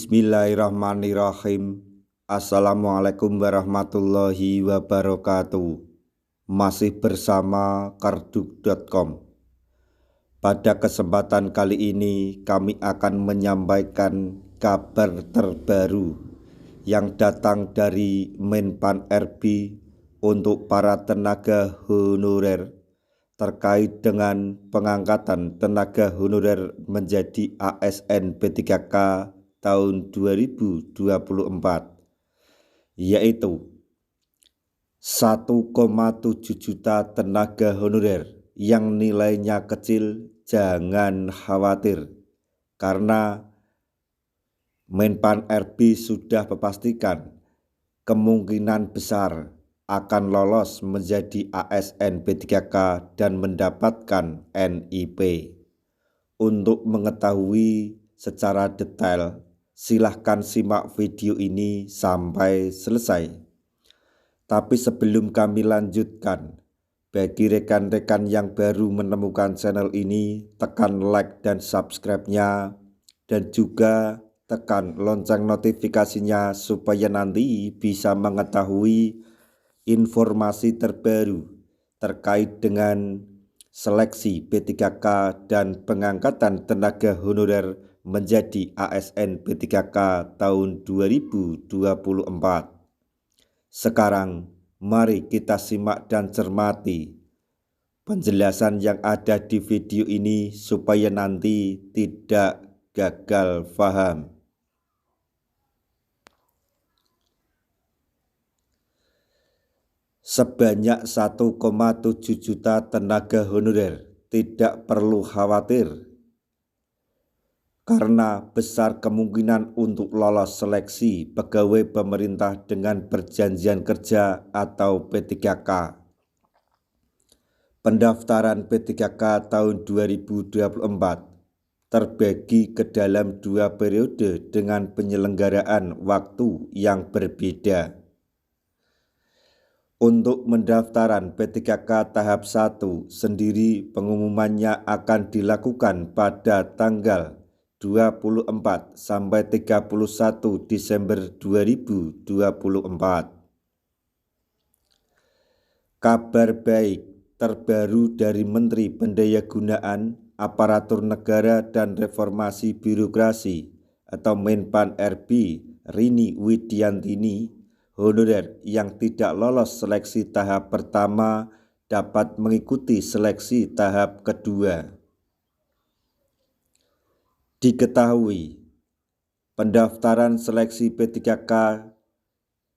Bismillahirrahmanirrahim. Assalamualaikum warahmatullahi wabarakatuh. Masih bersama karduk.com. Pada kesempatan kali ini kami akan menyampaikan kabar terbaru yang datang dari Menpan RB untuk para tenaga honorer terkait dengan pengangkatan tenaga honorer menjadi ASN P3K tahun 2024, yaitu 1,7 juta tenaga honorer. Yang nilainya kecil jangan khawatir, karena Menpan RB sudah memastikan kemungkinan besar akan lolos menjadi ASN P3K dan mendapatkan NIP. Untuk mengetahui secara detail, silahkan simak video ini sampai selesai. Tapi sebelum kami lanjutkan, bagi rekan-rekan yang baru menemukan channel ini, tekan like dan subscribe-nya, dan juga tekan lonceng notifikasinya supaya nanti bisa mengetahui informasi terbaru terkait dengan seleksi P3K dan pengangkatan tenaga honorer menjadi ASN P3K tahun 2024. Sekarang mari kita simak dan cermati penjelasan yang ada di video ini supaya nanti tidak gagal paham. Sebanyak 1,7 juta tenaga honorer tidak perlu khawatir, karena besar kemungkinan untuk lolos seleksi pegawai pemerintah dengan perjanjian kerja atau P3K. Pendaftaran P3K tahun 2024 terbagi ke dalam 2 periode dengan penyelenggaraan waktu yang berbeda. Untuk pendaftaran P3K tahap 1 sendiri, pengumumannya akan dilakukan pada tanggal 24 sampai 31 Desember 2024. Kabar baik terbaru dari Menteri Pendayagunaan Aparatur Negara dan Reformasi Birokrasi atau Menpan RB, Rini Widiantini, honorer yang tidak lolos seleksi tahap pertama dapat mengikuti seleksi tahap kedua. Diketahui, pendaftaran seleksi P3K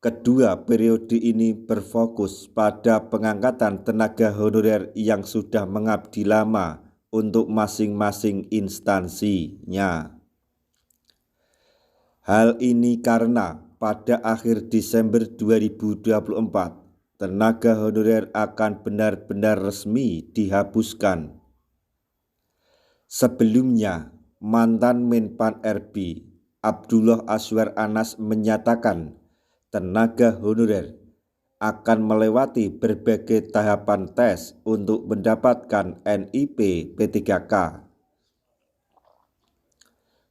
kedua periode ini berfokus pada pengangkatan tenaga honorer yang sudah mengabdi lama untuk masing-masing instansinya. Hal ini karena pada akhir Desember 2024, tenaga honorer akan benar-benar resmi dihapuskan. Sebelumnya, mantan Menpan RB Abdullah Azwar Anas menyatakan tenaga honorer akan melewati berbagai tahapan tes untuk mendapatkan NIP P3K.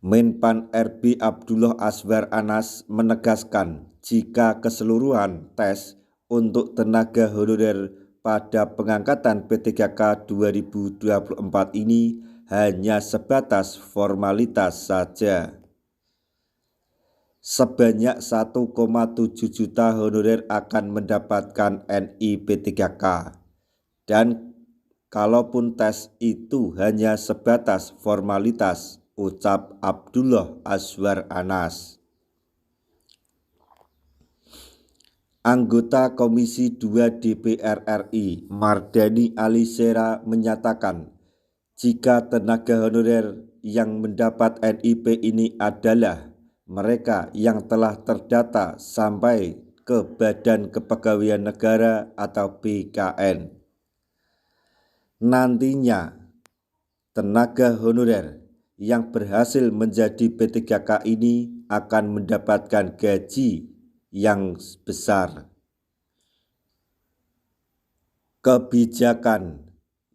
Menpan RB Abdullah Azwar Anas menegaskan jika keseluruhan tes untuk tenaga honorer pada pengangkatan P3K 2024 ini hanya sebatas formalitas saja. Sebanyak 1,7 juta honorer akan mendapatkan NIP P3K, dan kalaupun tes itu hanya sebatas formalitas, ucap Abdullah Azwar Anas. Anggota Komisi 2 DPR RI Mardani Alisera menyatakan jika tenaga honorer yang mendapat NIP ini adalah mereka yang telah terdata sampai ke Badan Kepegawaian Negara atau BKN. Nantinya tenaga honorer yang berhasil menjadi P3K ini akan mendapatkan gaji yang besar. Kebijakan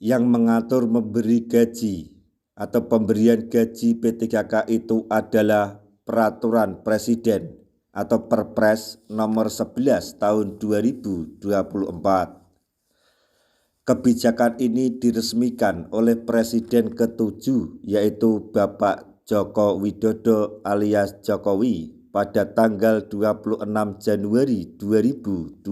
yang mengatur memberi gaji atau pemberian gaji P3K itu adalah Peraturan Presiden atau Perpres nomor 11 tahun 2024. Kebijakan ini diresmikan oleh Presiden ke-7 yaitu Bapak Joko Widodo alias Jokowi pada tanggal 26 Januari 2024.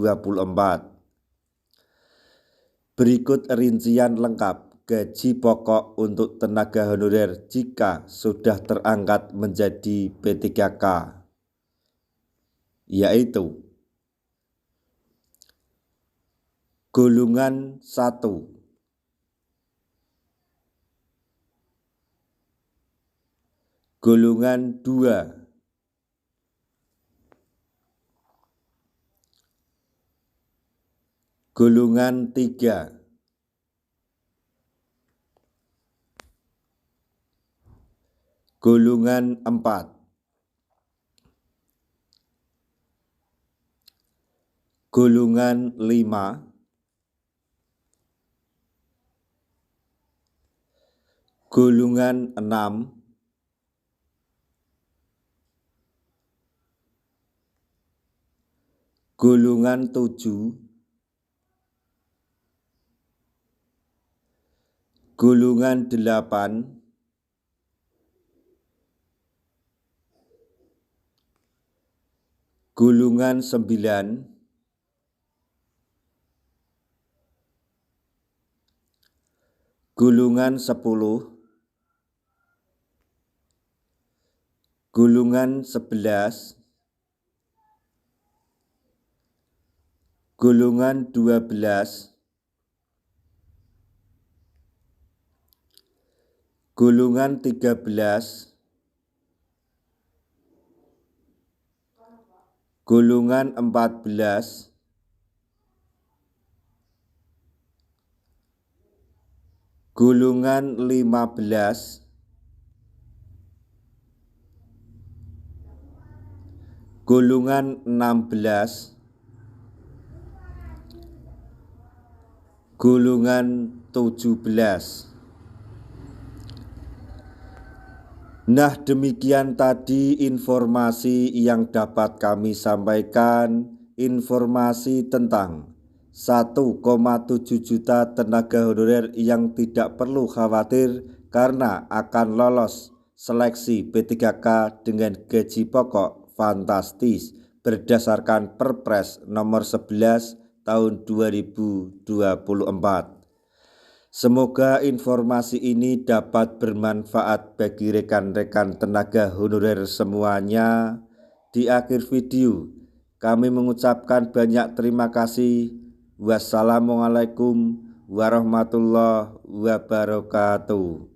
Berikut rincian lengkap gaji pokok untuk tenaga honorer jika sudah terangkat menjadi P3K, yaitu golongan 1, golongan 2, golongan 3, golongan 4, golongan 5, golongan 6, golongan 7, golongan 8, golongan 9, golongan 10, golongan 11, golongan 12, golongan 13, golongan 14, golongan 15, golongan 16, golongan 17. Nah, demikian tadi informasi yang dapat kami sampaikan, informasi tentang 1,7 juta tenaga honorer yang tidak perlu khawatir karena akan lolos seleksi P3K dengan gaji pokok fantastis berdasarkan Perpres nomor 11 tahun 2024. Semoga informasi ini dapat bermanfaat bagi rekan-rekan tenaga honorer semuanya. Di akhir video, kami mengucapkan banyak terima kasih. Wassalamualaikum warahmatullahi wabarakatuh.